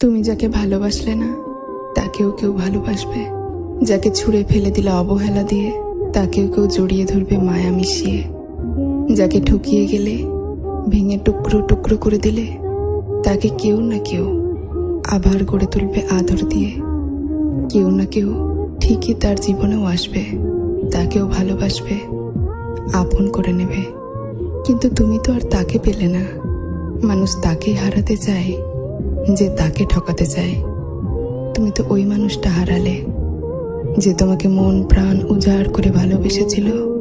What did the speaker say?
তুমি যাকে ভালোবাসলে না তাকেও কেউ ভালোবাসবে। যাকে ছুঁড়ে ফেলে দিলে অবহেলা দিয়ে তাকেও কেউ জড়িয়ে ধরবে মায়া মিশিয়ে। যাকে ঠকিয়ে গেলে ভেঙে টুকরো টুকরো করে দিলে তাকে কেউ না কেউ আবার গড়ে তুলবে আদর দিয়ে। কেউ না কেউ ঠিকই তার জীবনেও আসবে, তাকেও ভালোবাসবে, আপন করে নেবে। কিন্তু তুমি তো আর তাকে পেলে না। মানুষ তাকেই হারাতে চায় যে তাকে ঠকাতে চায়। তুমি তো ওই মানুষটা হারালে যে তোমাকে মন প্রাণ উজাড় করে ভালোবেসেছিল।